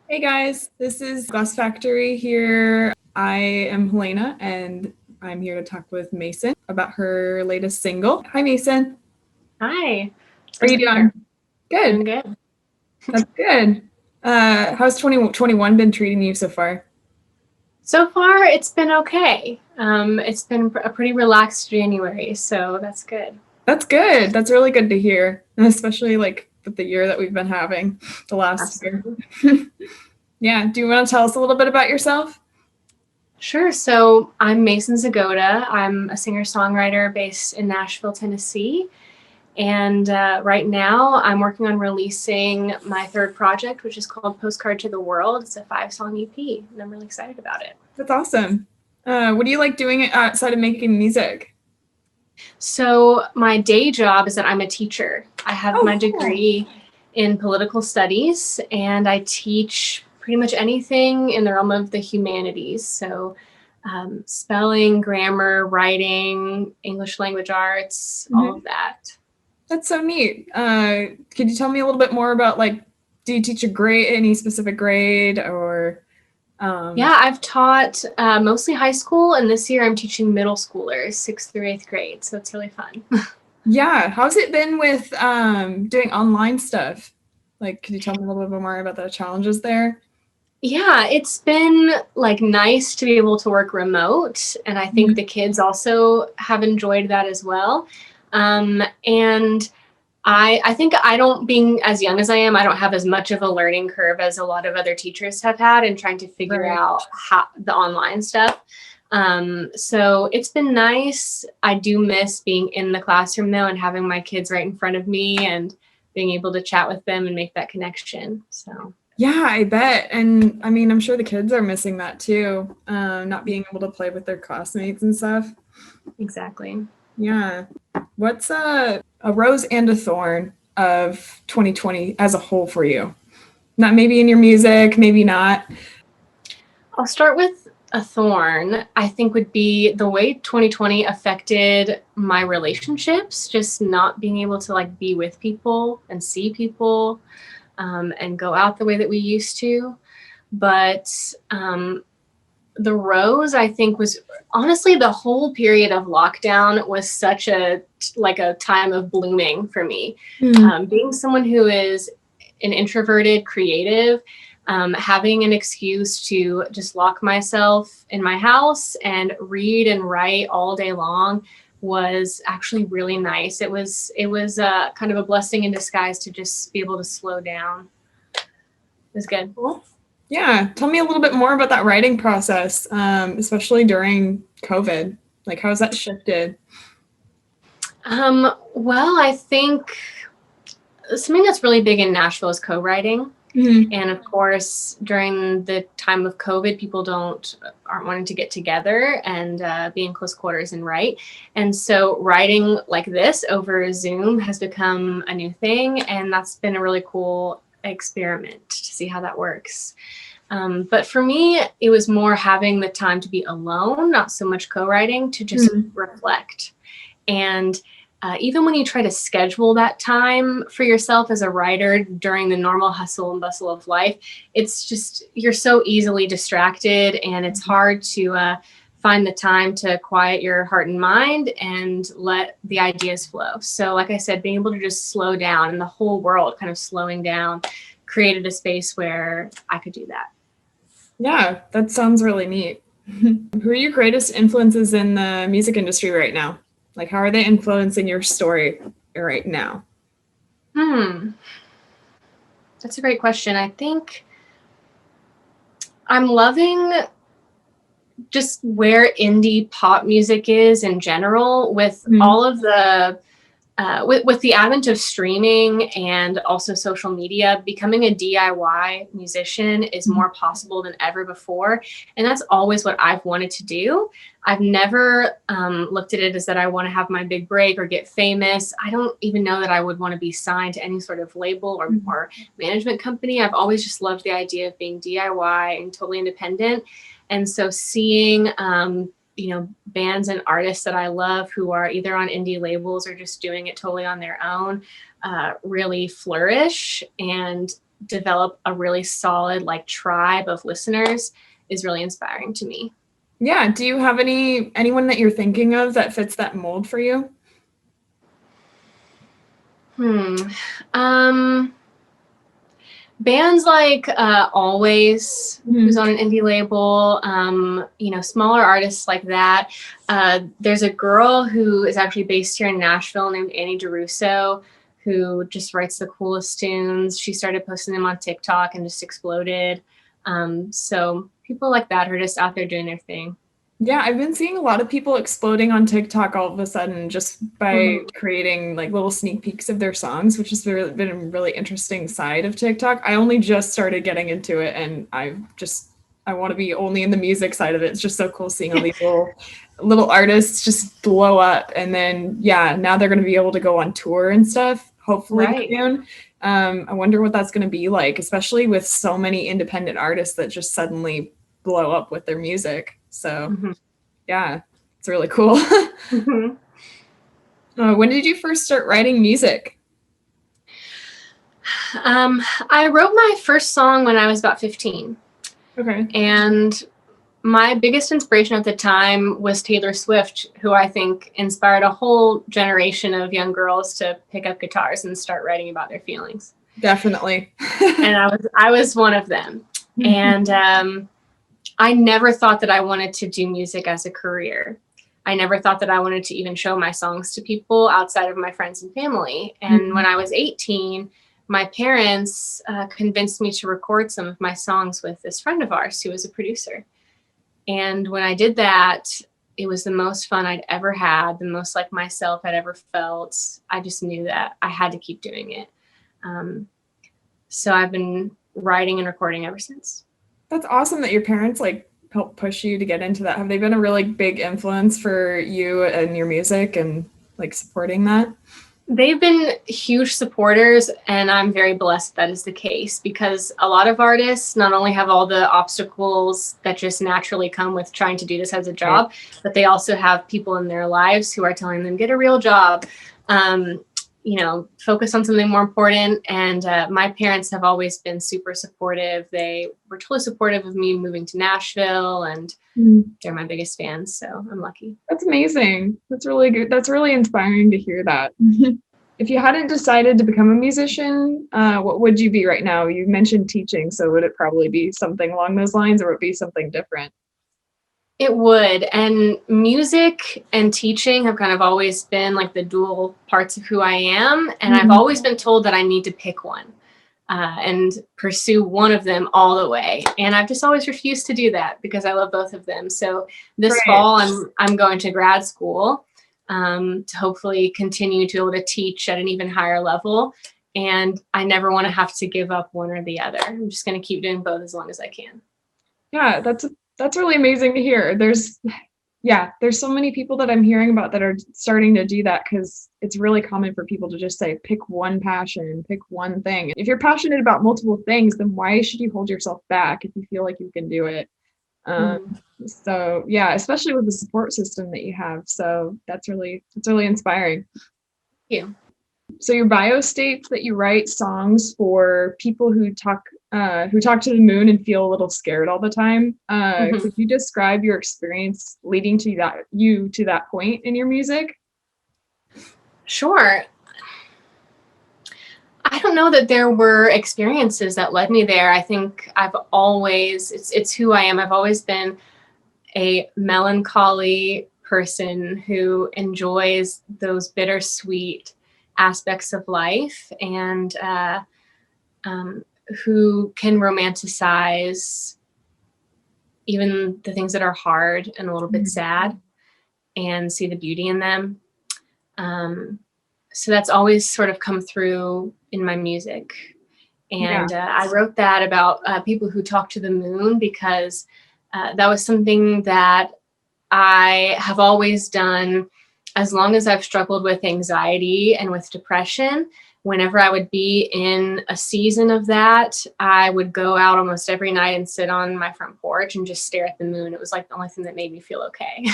Hey guys, this is Glass Factory here. I am Helena and I'm here to talk with Mason about her latest single. Hi Mason, Hi, it's how are good you to be here. doing? Good, Doing good. that's good. How's 2021 been treating you so far? So far, it's been okay. It's been a pretty relaxed January, so that's good. That's good. That's really good to hear, especially like with the year that we've been having the last year. Absolutely. Yeah, do you want to tell us a little bit about yourself? Sure. So I'm Mason Zgoda. I'm a singer-songwriter based in Nashville, Tennessee. And right now, I'm working on releasing my third project, which is called Postcard to the World. It's a 5-song EP, and I'm really excited about it. That's awesome. What do you like doing outside of making music? So my day job is that I'm a teacher. I have Oh, my cool. degree in political studies, and I teach pretty much anything in the realm of the humanities. So spelling, grammar, writing, English language arts, all Mhm. of that. That's so neat. Could you tell me a little bit more about like, do you teach a grade, any specific grade, or um, Yeah, I've taught mostly high school, and this year I'm teaching middle schoolers, 6th through 8th grade. So it's really fun. yeah, how's it been with doing online stuff? Like, could you tell me a little bit more about the challenges there? Yeah, it's been like nice to be able to work remote, and I think Mhm. the kids also have enjoyed that as well. And I think I don't, being as young as I am, I don't have as much of a learning curve as a lot of other teachers have had in trying to figure Right. out how the online stuff. So it's been nice. I do miss being in the classroom though and having my kids right in front of me and being able to chat with them and make that connection. So Yeah, I bet. And I mean, I'm sure the kids are missing that too, not being able to play with their classmates and stuff. exactly. Yeah. What's a rose and a thorn of 2020 as a whole for you? Not maybe in your music, maybe not. I'll start with a thorn, I think would be the way 2020 affected my relationships, just not being able to like be with people and see people and go out the way that we used to. But the rose, I think, was honestly the whole period of lockdown was such a like a time of blooming for me. Mm. Being someone who is an introverted creative, having an excuse to just lock myself in my house and read and write all day long was actually really nice. It was kind of a blessing in disguise to just be able to slow down. It was good. Cool. Yeah, tell me a little bit more about that writing process, especially during COVID. Like, how's that shifted? Well, I think something that's really big in Nashville is co-writing. Mm-hmm. And of course, during the time of COVID, people aren't wanting to get together and be in close quarters and write. And so, writing like this over Zoom has become a new thing, and that's been a really cool experiment to see how that works. But for me, it was more having the time to be alone, not so much co-writing, to just Mm-hmm. reflect. And even when you try to schedule that time for yourself as a writer during the normal hustle and bustle of life, it's just, you're so easily distracted and it's hard to find the time to quiet your heart and mind and let the ideas flow. So, like I said, being able to just slow down and the whole world kind of slowing down created a space where I could do that. Yeah, that sounds really neat. Who are your greatest influences in the music industry right now? Like, how are they influencing your story right now? Hmm, that's a great question. I think I'm loving just where indie pop music is in general with Mm-hmm. all of the with the advent of streaming and also social media, becoming a DIY musician is more possible than ever before. And that's always what I've wanted to do. I've never looked at it as that I want to have my big break or get famous. I don't even know that I would want to be signed to any sort of label or management company. I've always just loved the idea of being DIY and totally independent. And so seeing bands and artists that I love who are either on indie labels or just doing it totally on their own really flourish and develop a really solid like tribe of listeners is really inspiring to me. Yeah. Do you have anyone that you're thinking of that fits that mold for you? Bands like Always, who's on an indie label, smaller artists like that. There's a girl who is actually based here in Nashville named Annie DeRusso, who just writes the coolest tunes. She started posting them on TikTok and just exploded. So people like that are just out there doing their thing. Yeah, I've been seeing a lot of people exploding on TikTok all of a sudden just by creating like little sneak peeks of their songs, which has been a really interesting side of TikTok. I only just started getting into it, and I want to be only in the music side of it. It's just so cool seeing all these little artists just blow up, and then now they're going to be able to go on tour and stuff, hopefully soon. I wonder what that's going to be like, especially with so many independent artists that just suddenly blow up with their music. So yeah, it's really cool. When did you first start writing music? I wrote my first song when I was about 15. Okay. And my biggest inspiration at the time was Taylor Swift, who I think inspired a whole generation of young girls to pick up guitars and start writing about their feelings. Definitely. And I was one of them. And I never thought that I wanted to do music as a career. I never thought that I wanted to even show my songs to people outside of my friends and family. And when I was 18, my parents convinced me to record some of my songs with this friend of ours who was a producer. And when I did that, it was the most fun I'd ever had, the most like myself I'd ever felt. I just knew that I had to keep doing it. So I've been writing and recording ever since. That's awesome that your parents like helped push you to get into that. Have they been a really big influence for you and your music and like supporting that? They've been huge supporters, and I'm very blessed that is the case, because a lot of artists not only have all the obstacles that just naturally come with trying to do this as a job, but they also have people in their lives who are telling them, get a real job, focus on something more important. And my parents have always been super supportive. They were totally supportive of me moving to Nashville, and they're my biggest fans. So I'm lucky. That's amazing. That's really good. That's really inspiring to hear that. If you hadn't decided to become a musician, what would you be right now? You mentioned teaching, so would it probably be something along those lines, or would it be something different? It would. And music and teaching have kind of always been like the dual parts of who I am. And I've always been told that I need to pick one and pursue one of them all the way. And I've just always refused to do that because I love both of them. So this fall, I'm going to grad school to hopefully continue to be able to teach at an even higher level. And I never want to have to give up one or the other. I'm just going to keep doing both as long as I can. Yeah, that's really amazing to hear. There's so many people that I'm hearing about that are starting to do that, because it's really common for people to just say, pick one passion, pick one thing. If you're passionate about multiple things, then why should you hold yourself back if you feel like you can do it? So yeah, especially with the support system that you have. So that's really inspiring. Thank you. So your bio states that you write songs for people who talk to the moon and feel a little scared all the time. Could you describe your experience leading to that point in your music? Sure. I don't know that there were experiences that led me there. I think it's who I am. I've always been a melancholy person who enjoys those bittersweet aspects of life, and who can romanticize even the things that are hard and a little bit sad and see the beauty in them. So that's always sort of come through in my music. And I wrote that about people who talk to the moon because that was something that I have always done as long as I've struggled with anxiety and with depression. Whenever I would be in a season of that, I would go out almost every night and sit on my front porch and just stare at the moon. It was like the only thing that made me feel okay.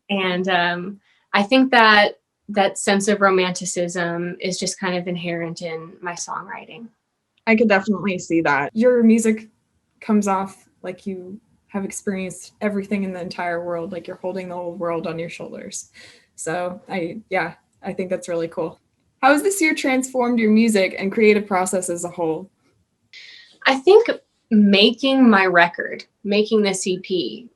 And I think that sense of romanticism is just kind of inherent in my songwriting. I could definitely see that. Your music comes off like you have experienced everything in the entire world, like you're holding the whole world on your shoulders. So I think that's really cool. How has this year transformed your music and creative process as a whole? I think making my record, making this EP,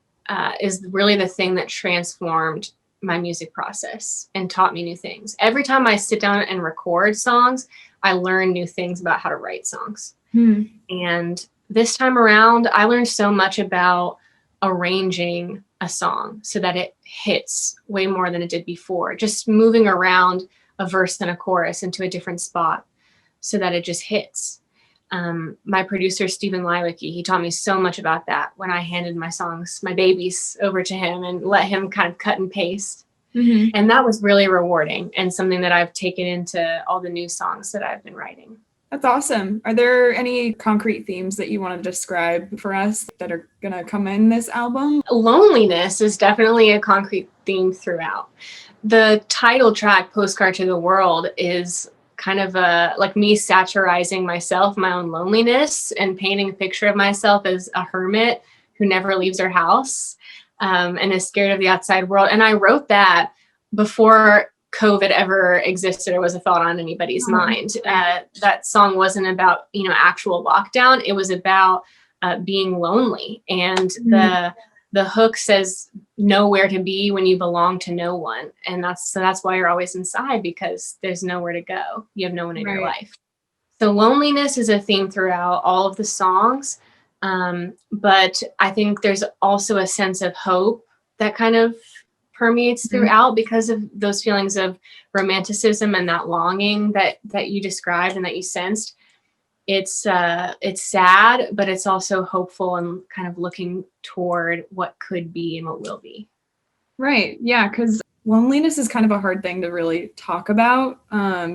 is really the thing that transformed my music process and taught me new things. Every time I sit down and record songs, I learn new things about how to write songs. And this time around, I learned so much about arranging a song so that it hits way more than it did before. Just moving around a verse and a chorus into a different spot so that it just hits. My producer, Stephen Lilicki, he taught me so much about that when I handed my songs, my babies, over to him and let him kind of cut and paste. And that was really rewarding and something that I've taken into all the new songs that I've been writing. That's awesome. Are there any concrete themes that you want to describe for us that are going to come in this album? Loneliness is definitely a concrete theme throughout. The title track, Postcard to the World, is kind of like me satirizing myself, my own loneliness, and painting a picture of myself as a hermit who never leaves her house and is scared of the outside world. And I wrote that before COVID ever existed or was a thought on anybody's mind. That song wasn't about, actual lockdown. It was about being lonely. And the hook says, know where to be when you belong to no one. And that's why you're always inside, because there's nowhere to go. You have no one in your life. So loneliness is a theme throughout all of the songs. But I think there's also a sense of hope that kind of permeates throughout because of those feelings of romanticism and that longing that you described and that you sensed. It's sad, but it's also hopeful and kind of looking toward what could be and what will be. Right. Yeah. Because loneliness is kind of a hard thing to really talk about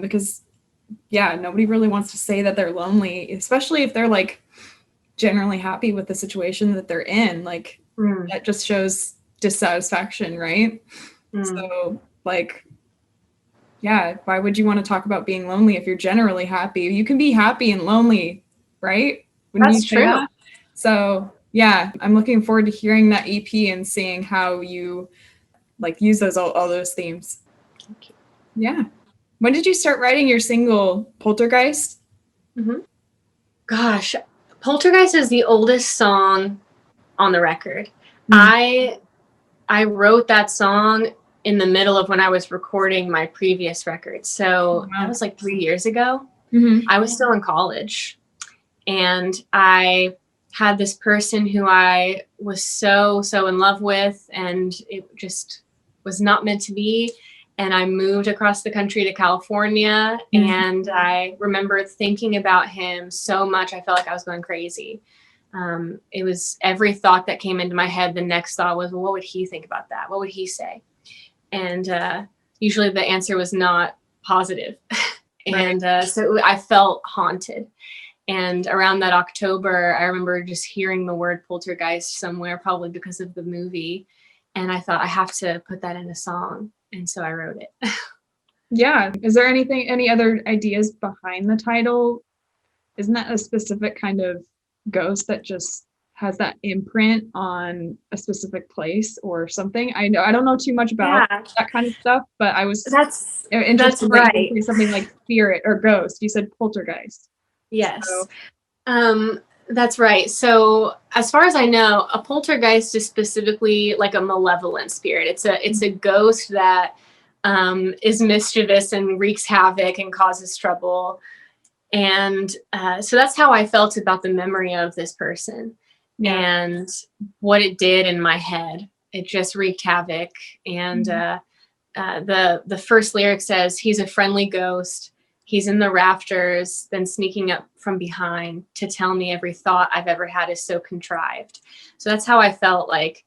because, nobody really wants to say that they're lonely, especially if they're like generally happy with the situation that they're in. Like that just shows dissatisfaction, right? So like, why would you want to talk about being lonely if you're generally happy? You can be happy and lonely, right? Wouldn't That's you say true. that? So I'm looking forward to hearing that EP and seeing how you like use those all those themes. Thank you. Yeah. When did you start writing your single Poltergeist? Gosh, Poltergeist is the oldest song on the record. I wrote that song in the middle of when I was recording my previous record. So that was like 3 years ago. I was still in college, and I had this person who I was so in love with, and it just was not meant to be. And I moved across the country to California, and I remember thinking about him so much. I felt like I was going crazy. It was every thought that came into my head. The next thought was, well, what would he think about that? What would he say? And usually the answer was not positive. And so I felt haunted. And around that October, I remember just hearing the word poltergeist somewhere, probably because of the movie. And I thought, I have to put that in a song. And so I wrote it. Yeah. Is there any other ideas behind the title? Isn't that a specific kind of ghost that just has that imprint on a specific place or something? I don't know too much about that kind of stuff, but I was interested that's that right. you didn't say something like spirit or ghost. You said poltergeist. Yes. So. That's right. So as far as I know, a poltergeist is specifically like a malevolent spirit. It's a ghost that is mischievous and wreaks havoc and causes trouble. And so that's how I felt about the memory of this person and what it did in my head. It just wreaked havoc. And the first lyric says, he's a friendly ghost. He's in the rafters, then sneaking up from behind to tell me every thought I've ever had is so contrived. So that's how I felt like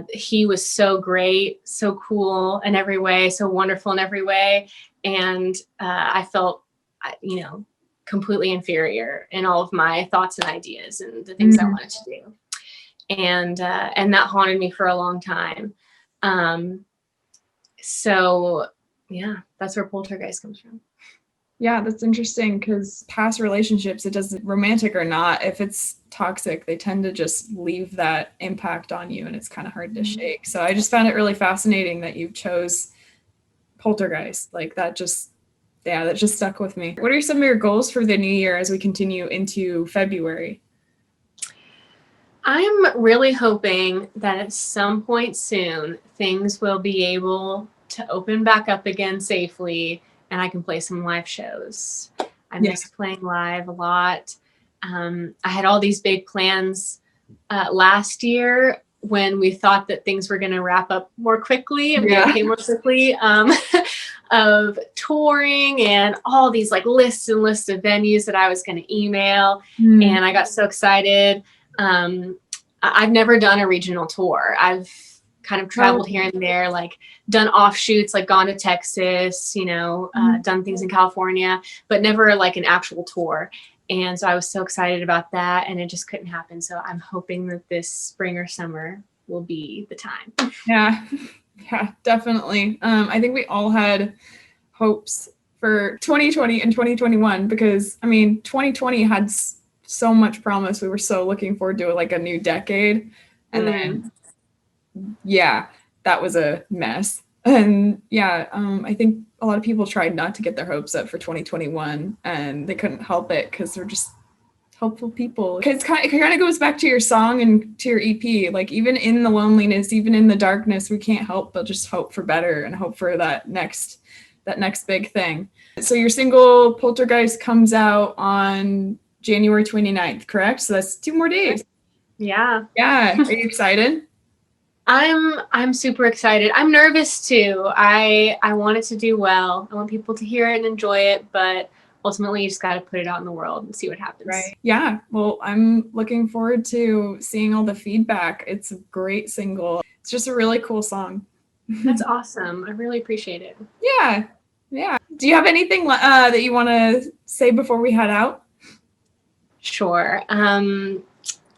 he was so great, so cool in every way, so wonderful in every way. And I felt, completely inferior in all of my thoughts and ideas and the things I wanted to do. And that haunted me for a long time. So yeah, that's where poltergeist comes from. Yeah, that's interesting because past relationships, it doesn't romantic or not, if it's toxic, they tend to just leave that impact on you and it's kind of hard to shake. So I just found it really fascinating that you chose Poltergeist. Like that just, yeah, that just stuck with me. What are some of your goals for the new year as we continue into February? I'm really hoping that at some point soon things will be able to open back up again safely and I can play some live shows. I Yeah. miss playing live a lot. I had all these big plans last year when we thought that things were going to wrap up more quickly and be Yeah. okay more quickly, of touring and all these like lists and lists of venues that I was going to email. Mm. And I got so excited. I've never done a regional tour. I've kind of traveled here and there, like done offshoots, like gone to Texas, done things in California, but never like an actual tour. And so I was so excited about that, and it just couldn't happen. So I'm hoping that this spring or summer will be the time. Yeah. Yeah, definitely. I think we all had hopes for 2020 and 2021 because, I mean, 2020 had so much promise. We were so looking forward to like a new decade. And then, yeah, that was a mess. And yeah, I think a lot of people tried not to get their hopes up for 2021 and they couldn't help it because they're just helpful people. Because it kind of goes back to your song and to your EP. Like even in the loneliness, even in the darkness, we can't help but just hope for better and hope for that next big thing. So your single Poltergeist comes out on January 29th, correct? So that's 2 more days. Yeah. Yeah. Are you excited? I'm super excited. I'm nervous too. I want it to do well. I want people to hear it and enjoy it, but ultimately you just got to put it out in the world and see what happens. Right. Yeah. Well, I'm looking forward to seeing all the feedback. It's a great single. It's just a really cool song. That's awesome. I really appreciate it. Yeah. Yeah. Do you have anything that you want to say before we head out? Sure.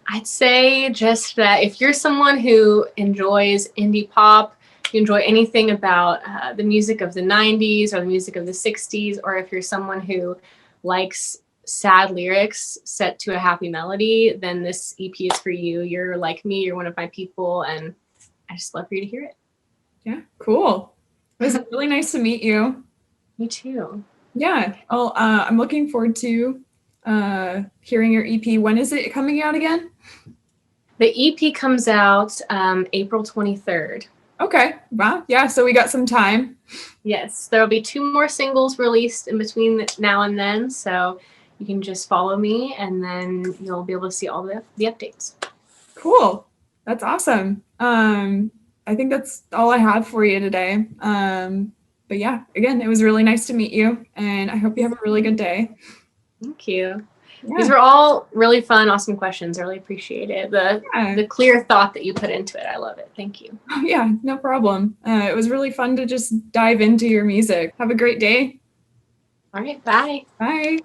I'd say just that if you're someone who enjoys indie pop, you enjoy anything about the music of the 90s or the music of the 60s, or if you're someone who likes sad lyrics set to a happy melody, then this EP is for you. You're like me, you're one of my people, and I just love for you to hear it. Yeah, cool. It was really nice to meet you. Me too. Yeah. Well, I'm looking forward to hearing your EP. When is it coming out again? The EP comes out April 23rd. Okay. Wow. Yeah. So we got some time. Yes, there will be 2 more singles released in between now and then. So you can just follow me and then you'll be able to see all the updates. Cool. That's awesome. I think that's all I have for you today. But yeah, again, it was really nice to meet you and I hope you have a really good day. Thank you. Yeah. These were all really fun, awesome questions. I really appreciate it. The clear thought that you put into it. I love it. Thank you. Yeah, no problem. It was really fun to just dive into your music. Have a great day. All right. Bye. Bye.